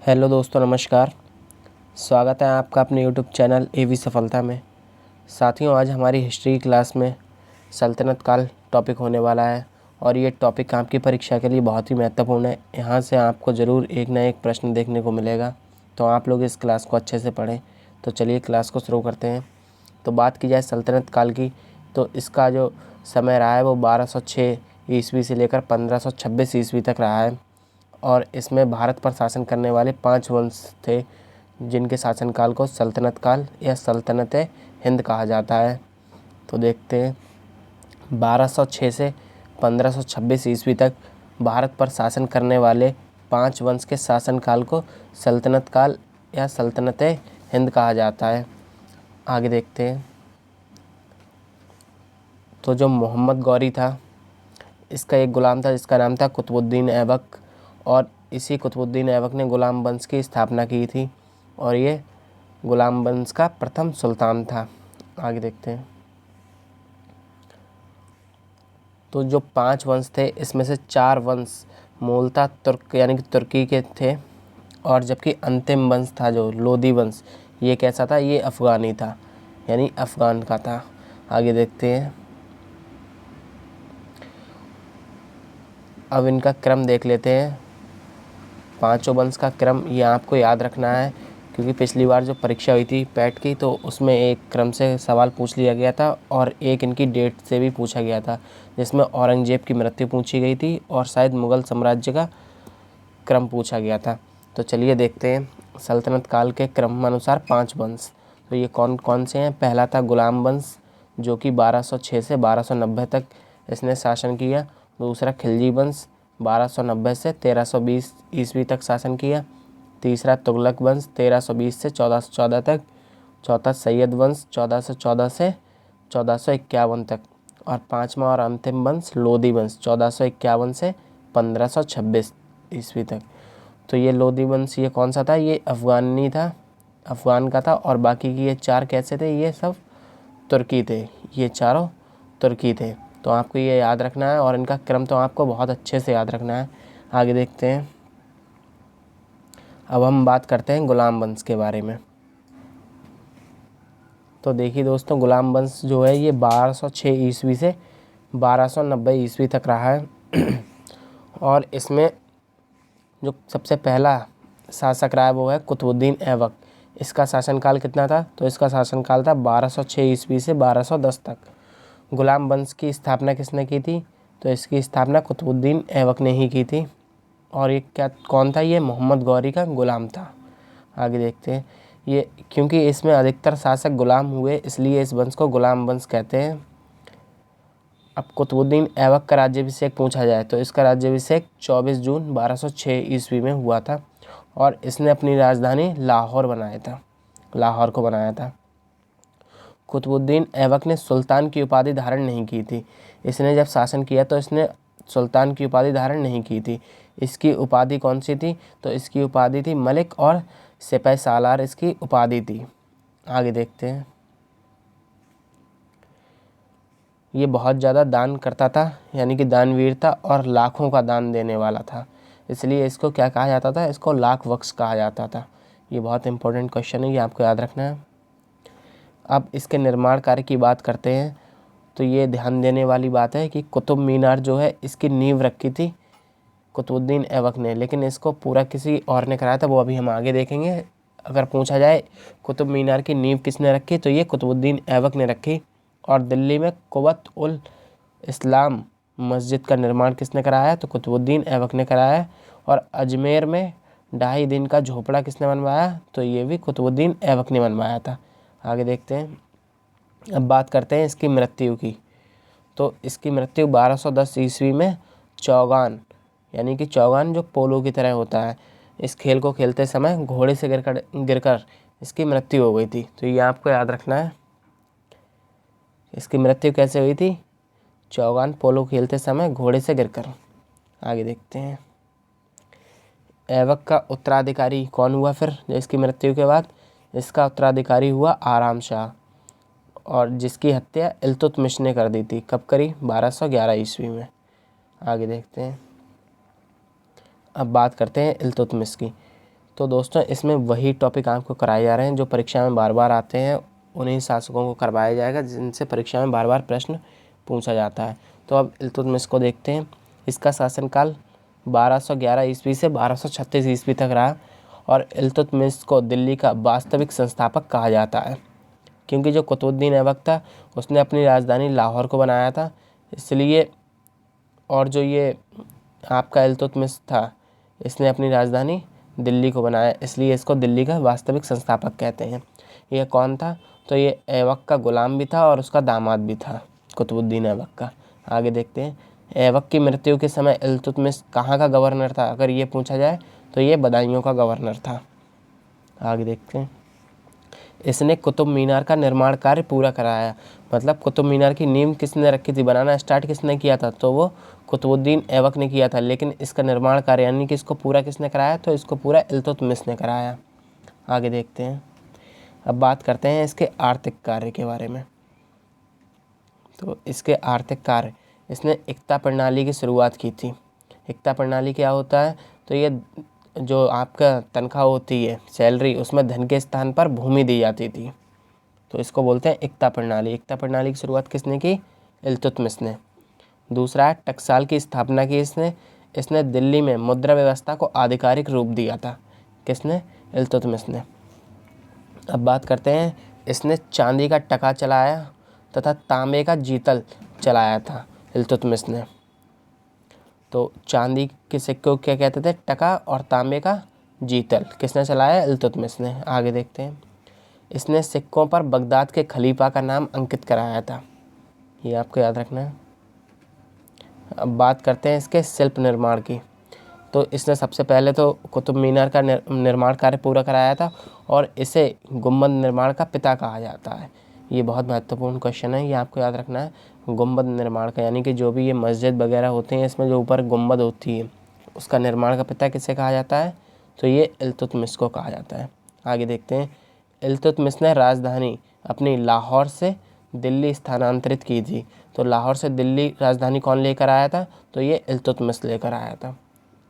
Hello दोस्तों, नमस्कार। स्वागत है आपका अपने यूट्यूब चैनल एवी सफलता में। साथियों, आज हमारी हिस्ट्री क्लास में सल्तनत काल टॉपिक होने वाला है और ये टॉपिक आपकी परीक्षा के लिए बहुत ही महत्वपूर्ण है। यहाँ से आपको ज़रूर एक ना एक प्रश्न देखने को मिलेगा, तो आप लोग इस क्लास को अच्छे से पढ़ें। तो चलिए क्लास को शुरू करते हैं। तो बात की जाए सल्तनत काल की, तो इसका जो समय रहा है वो 1206 ईस्वी से लेकर 1526 ईस्वी तक रहा है और इसमें भारत पर शासन करने वाले 5 वंश थे, जिनके शासनकाल को सल्तनत काल या सल्तनत हिंद कहा जाता है। तो देखते हैं, 1206 से 1526 ईस्वी तक भारत पर शासन करने वाले 5 वंश के शासनकाल को सल्तनत काल या सल्तनत हिंद कहा जाता है। आगे देखते हैं। तो जो मोहम्मद गौरी था, इसका एक ग़ुलाम था जिसका नाम था कुतुबुद्दीन ऐबक, और इसी कुतुबुद्दीन ऐबक ने ग़ुलाम वंश की स्थापना की थी और ये ग़ुलाम वंश का प्रथम सुल्तान था। आगे देखते हैं। तो जो 5 वंश थे, इसमें से 4 वंश मूलतः तुर्क यानी कि तुर्की के थे, और जबकि अंतिम वंश था जो लोदी वंश, ये कैसा था? ये अफ़गानी था, यानी अफ़गान का था। आगे देखते हैं। अब इनका क्रम देख लेते हैं। 5 वंश का क्रम ये आपको याद रखना है, क्योंकि पिछली बार जो परीक्षा हुई थी पैट की, तो उसमें एक क्रम से सवाल पूछ लिया गया था और एक इनकी डेट से भी पूछा गया था, जिसमें औरंगजेब की मृत्यु पूछी गई थी और शायद मुग़ल साम्राज्य का क्रम पूछा गया था। तो चलिए देखते हैं सल्तनत काल के क्रम अनुसार 5 वंश। तो ये कौन कौन से हैं? पहला था ग़ुलाम वंश, जो कि 1206 से 1290 तक इसने शासन किया। दूसरा खिलजी वंश, 1290 से 1320 ईस्वी तक शासन किया। तीसरा तुगलक वंश, 1320 से 1414 तक। चौथा सैयद वंश, 1414 से 1451 तक। और पाँचवा और अंतिम वंश लोदी वंश, 1451 से 1526 ईस्वी तक। तो ये लोदी वंश ये कौन सा था? ये अफ़गानी था, अफ़गान का था, और बाकी की ये 4 कैसे थे? ये सब तुर्की थे, ये चारों तुर्की थे। तो आपको ये याद रखना है और इनका क्रम तो आपको बहुत अच्छे से याद रखना है। आगे देखते हैं। अब हम बात करते हैं ग़ुलाम वंश के बारे में। तो देखिए दोस्तों, ग़ुलाम वंश जो है ये 1206 ईस्वी से 1290 ईस्वी तक रहा है और इसमें जो सबसे पहला शासक रहा है वो है कुतुबुद्दीन ऐबक। इसका शासनकाल कितना था? तो इसका शासनकाल था 1206 ईस्वी से 1210 तक। ग़ुलाम वंश की स्थापना किसने की थी? तो इसकी स्थापना कुतुबुद्दीन ऐबक ने ही की थी। और ये क्या कौन था? ये मोहम्मद गौरी का ग़ुलाम था। आगे देखते हैं। ये क्योंकि इसमें अधिकतर शासक ग़ुलाम हुए, इसलिए इस वंश को ग़ुलाम वंश कहते हैं। अब कुतुबुद्दीन ऐबक का राज्याभिषेक पूछा जाए तो इसका राज्याभिषेक 24 जून 1206 ईस्वी में हुआ था और इसने अपनी राजधानी लाहौर को बनाया था। कुतुबुद्दीन ऐबक ने सुल्तान की उपाधि धारण नहीं की थी। इसने जब शासन किया तो इसने सुल्तान की उपाधि धारण नहीं की थी। इसकी उपाधि कौन सी थी? तो इसकी उपाधि थी मलिक, और सिपह सालार इसकी उपाधि थी। आगे देखते हैं। ये बहुत ज़्यादा दान करता था, यानी कि दानवीर था, और लाखों का दान देने वाला था, इसलिए इसको क्या कहा जाता था? इसको लाख बख्श कहा जाता था। ये बहुत इंपॉर्टेंट क्वेश्चन है, ये आपको याद रखना है। अब इसके निर्माण कार्य की बात करते हैं, तो ये ध्यान देने वाली बात है कि कुतुब मीनार जो है इसकी नींव रखी थी कुतुबुद्दीन ऐबक ने, लेकिन इसको पूरा किसी और ने कराया था, वो अभी हम आगे देखेंगे। अगर पूछा जाए कुतुब मीनार की नींव किसने रखी, तो ये कुतुबुद्दीन ऐबक ने रखी। और दिल्ली में कुव्वत उल इस्लाम मस्जिद का निर्माण किसने कराया? तो कुतुबुद्दीन ऐबक ने कराया। और अजमेर में 2.5 दिन का झोपड़ा किसने बनवाया? तो ये भी कुतुबुद्दीन ऐबक ने बनवाया था। आगे देखते हैं। अब बात करते हैं इसकी मृत्यु की। तो इसकी मृत्यु 1210 ईस्वी में चौगान, यानी कि चौगान जो पोलो की तरह होता है, इस खेल को खेलते समय घोड़े से गिरकर इसकी मृत्यु हो गई थी। तो ये आपको याद रखना है, इसकी मृत्यु कैसे हुई थी? चौगान पोलो खेलते समय घोड़े से गिरकर। आगे देखते हैं। ऐबक का उत्तराधिकारी कौन हुआ फिर इसकी मृत्यु के बाद? इसका उत्तराधिकारी हुआ आराम शाह, और जिसकी हत्या इल्तुतमिश ने कर दी थी। कब करी? 1211 ईस्वी में। आगे देखते हैं। अब बात करते हैं इल्तुतमिश की। तो दोस्तों इसमें वही टॉपिक आपको कराए जा रहे हैं जो परीक्षा में बार बार आते हैं, उन्हीं शासकों को करवाया जाएगा जिनसे परीक्षा में बार बार प्रश्न पूछा जाता है। तो अब इल्तुतमिश को देखते हैं। इसका शासनकाल 1211 ईस्वी से 1236 ईस्वी तक रहा और इल्तुतमिश को दिल्ली का वास्तविक संस्थापक कहा जाता है, क्योंकि जो कुतुबुद्दीन ऐबक था उसने अपनी राजधानी लाहौर को बनाया था, इसलिए। और जो ये आपका इल्तुतमिश था इसने अपनी राजधानी दिल्ली को बनाया, इसलिए इसको दिल्ली का वास्तविक संस्थापक कहते हैं। यह कौन था? तो ये ऐबक का गुलाम भी था और उसका दामाद भी था, कुतुबुद्दीन ऐबक का। आगे देखते हैं। ऐबक की मृत्यु के समय इल्तुतमिश कहाँ का गवर्नर था? अगर ये पूछा जाए तो ये बदायूं का गवर्नर था। आगे देखते हैं। इसने कुतुब मीनार का निर्माण कार्य पूरा कराया। मतलब कुतुब मीनार की नींव किसने रखी थी, बनाना स्टार्ट किसने किया था? तो वो कुतुबुद्दीन ऐबक ने किया था, लेकिन इसका निर्माण कार्य यानी कि इसको पूरा किसने कराया? तो इसको पूरा इल्तुतमिश ने कराया। आगे देखते हैं। अब बात करते हैं इसके आर्थिक कार्य के बारे में। तो इसके आर्थिक कार्य, इसने इक्ता प्रणाली की शुरुआत की थी। इक्ता प्रणाली क्या होता है? तो ये जो आपका तनख्वाह होती है, सैलरी, उसमें धन के स्थान पर भूमि दी जाती थी, तो इसको बोलते हैं इक्ता प्रणाली। इक्ता प्रणाली की शुरुआत किसने की? इल्तुतमिश ने। दूसरा है टकसाल की स्थापना की इसने दिल्ली में मुद्रा व्यवस्था को आधिकारिक रूप दिया था। किसने? इल्तुतमिश ने। अब बात करते हैं, इसने चांदी का टका चलाया तथा तांबे का जीतल चलाया था इल्तुतमिश ने। तो चांदी के सिक्के को क्या कहते थे? टका, और तांबे का जीतल किसने चलाया? इल्तुतमिश ने। आगे देखते हैं। इसने सिक्कों पर बगदाद के खलीफा का नाम अंकित कराया था, ये आपको याद रखना है। अब बात करते हैं इसके शिल्प निर्माण की। तो इसने सबसे पहले तो कुतुब मीनार का निर्माण कार्य पूरा कराया था और इसे गुम्बद निर्माण का पिता कहा जाता है। ये बहुत महत्वपूर्ण क्वेश्चन है, ये आपको याद रखना है। गुम्बद निर्माण का यानी कि जो भी ये मस्जिद वगैरह होते हैं इसमें जो ऊपर गुम्बद होती है उसका निर्माण का पिता किसे कहा जाता है? तो ये इल्तुतमिश को कहा जाता है। आगे देखते हैं। इल्तुतमिश ने राजधानी अपनी लाहौर से दिल्ली स्थानांतरित की थी। तो लाहौर से दिल्ली राजधानी कौन लेकर आया था? तो ये इल्तुतमिश लेकर आया था।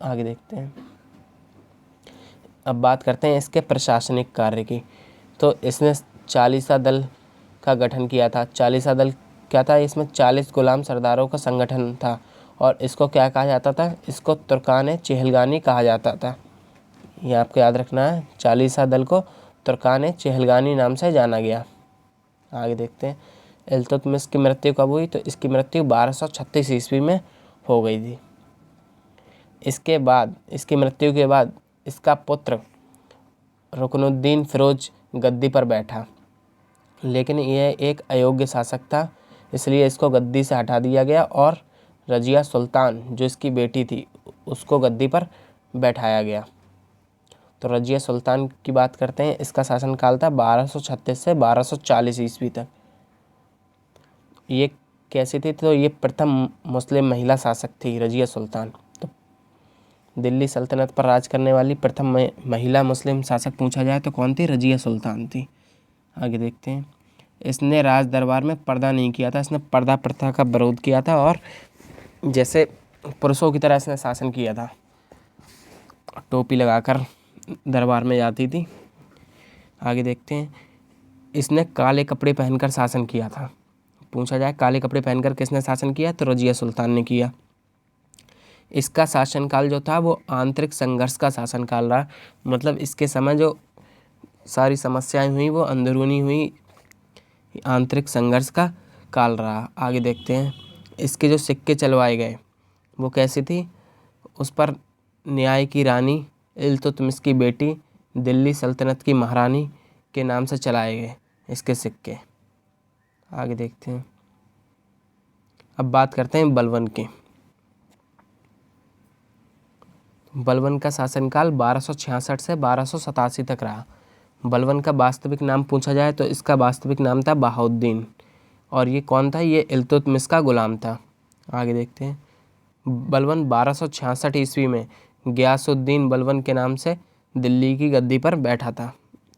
आगे देखते हैं। अब बात करते हैं इसके प्रशासनिक कार्य की। तो इसने चालीसा दल का गठन किया था। चालीसा दल क्या था? इसमें 40 गुलाम सरदारों का संगठन था और इसको क्या कहा जाता था? इसको तुर्कान चेहलगानी कहा जाता था। ये आपको याद रखना है। चालीसा दल को तुर्कान चेहलगानी नाम से जाना गया। आगे देखते हैं। इल्तुतमिश की मृत्यु कब हुई? तो इसकी मृत्यु 1236 ईस्वी में हो गई थी। इसके बाद, इसकी मृत्यु के बाद इसका पुत्र रुकनुद्दीन फिरोज गद्दी पर बैठा, लेकिन यह एक अयोग्य शासक था, इसलिए इसको गद्दी से हटा दिया गया और रजिया सुल्तान जो इसकी बेटी थी उसको गद्दी पर बैठाया गया। तो रजिया सुल्तान की बात करते हैं। इसका शासनकाल था 1236 से 1240 ईस्वी तक। ये कैसी थी? तो ये प्रथम मुस्लिम महिला शासक थी रजिया सुल्तान। तो दिल्ली सल्तनत पर राज करने वाली प्रथम महिला मुस्लिम शासक पूछा जाए तो कौन थी? रजिया सुल्तान थी। आगे देखते हैं। इसने राज दरबार में पर्दा नहीं किया था, इसने पर्दा प्रथा का विरोध किया था और जैसे पुरुषों की तरह इसने शासन किया था, टोपी लगाकर दरबार में जाती थी। आगे देखते हैं। इसने काले कपड़े पहनकर शासन किया था। पूछा जाए काले कपड़े पहनकर किसने शासन किया? तो रजिया सुल्तान ने किया। इसका शासनकाल जो था वो आंतरिक संघर्ष का शासनकाल रहा। मतलब इसके समय जो सारी समस्याएं हुई वो अंदरूनी हुई, आंतरिक संघर्ष का काल रहा। आगे देखते हैं। इसके जो सिक्के चलवाए गए वो कैसी थी? उस पर न्याय की रानी इल्तुतमिश की बेटी दिल्ली सल्तनत की महारानी के नाम से चलाए गए इसके सिक्के। आगे देखते हैं। अब बात करते हैं बलबन की। बलबन का शासनकाल 1266 से 1287 तक रहा। बलबन का वास्तविक नाम पूछा जाए तो इसका वास्तविक नाम था बहाउद्दीन और ये कौन था? ये इल्तुतमिश का गुलाम था। आगे देखते हैं। बलबन 1266 ईस्वी में गियासुद्दीन बलबन के नाम से दिल्ली की गद्दी पर बैठा था।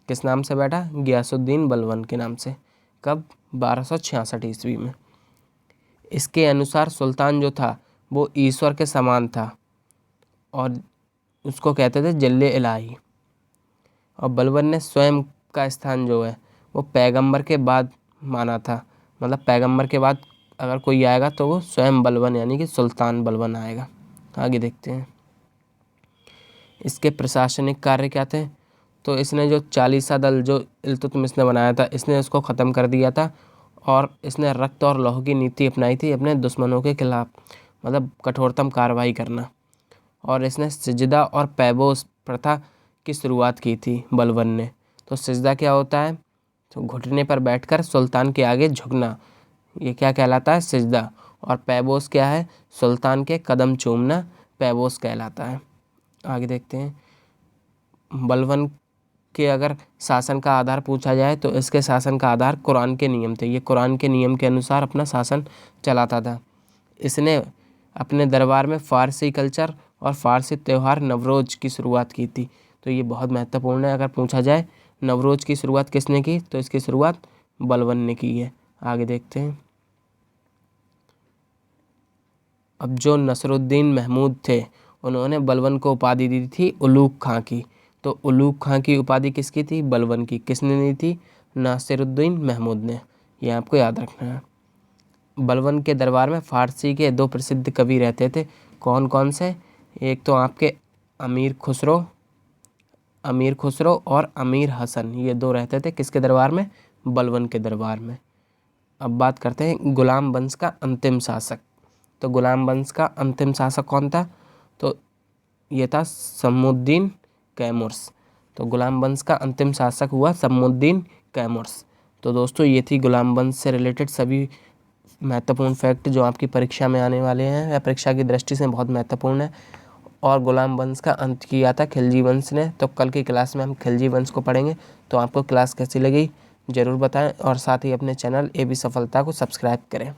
किस नाम से बैठा? गियासुद्दीन बलबन के नाम से। कब? 1266 ईस्वी में। इसके अनुसार सुल्तान जो था वो ईश्वर के समान था और उसको कहते थे जल्ले इलाही। और बलबन ने स्वयं का स्थान जो है वो पैगंबर के बाद माना था, मतलब पैगंबर के बाद अगर कोई आएगा तो वो स्वयं बलबन यानी कि सुल्तान बलबन आएगा। आगे देखते हैं इसके प्रशासनिक कार्य क्या थे। तो इसने जो चालीसा दल जो इल्तुतमिश ने बनाया था, इसने उसको ख़त्म कर दिया था और इसने रक्त और लौह की नीति अपनाई थी अपने दुश्मनों के खिलाफ, मतलब कठोरतम कार्रवाई करना। और इसने सिजदा और पैबोस प्रथा की शुरुआत की थी बलबन ने। तो सिजदा क्या होता है, तो घुटने पर बैठकर सुल्तान के आगे झुकना, ये क्या कहलाता है, सिजदा। और पैबोस क्या है, सुल्तान के कदम चूमना पैबोस कहलाता है। आगे देखते हैं बलबन के अगर शासन का आधार पूछा जाए तो इसके शासन का आधार कुरान के नियम थे। ये कुरान के नियम के अनुसार अपना शासन चलाता था। इसने अपने दरबार में फ़ारसी कल्चर और फ़ारसी त्यौहार नवरोज़ की शुरुआत की थी। तो ये बहुत महत्वपूर्ण है, अगर पूछा जाए नवरोज़ की शुरुआत किसने की, तो इसकी शुरुआत बलबन ने की है। आगे देखते हैं अब जो नसरुद्दीन महमूद थे उन्होंने बलबन को उपाधि दी थी उलूग खां की। तो उलूग खां की उपाधि किसकी थी, बलबन की। किसने दी थी, नासिरुद्दीन महमूद ने। ये आपको याद रखना है। बलबन के दरबार में फ़ारसी के 2 प्रसिद्ध कवि रहते थे। कौन कौन से, एक तो आपके अमीर खुसरो और अमीर हसन, ये 2 रहते थे किसके दरबार में, बलबन के दरबार में। अब बात करते हैं गुलाम वंश का अंतिम शासक। तो गुलाम वंश का अंतिम शासक कौन था, तो ये था शम्सुद्दीन कैमुर्स। तो गुलाम वंश का अंतिम शासक हुआ शम्सुद्दीन कैमुर्स। तो दोस्तों ये थी गुलाम वंश से रिलेटेड सभी महत्वपूर्ण फैक्ट जो आपकी परीक्षा में आने वाले हैं या परीक्षा की दृष्टि से बहुत महत्वपूर्ण है। और गुलाम वंश का अंत किया था खिलजी वंश ने। तो कल की क्लास में हम खिलजी वंश को पढ़ेंगे। तो आपको क्लास कैसी लगी ज़रूर बताएं और साथ ही अपने चैनल AB सफलता को सब्सक्राइब करें।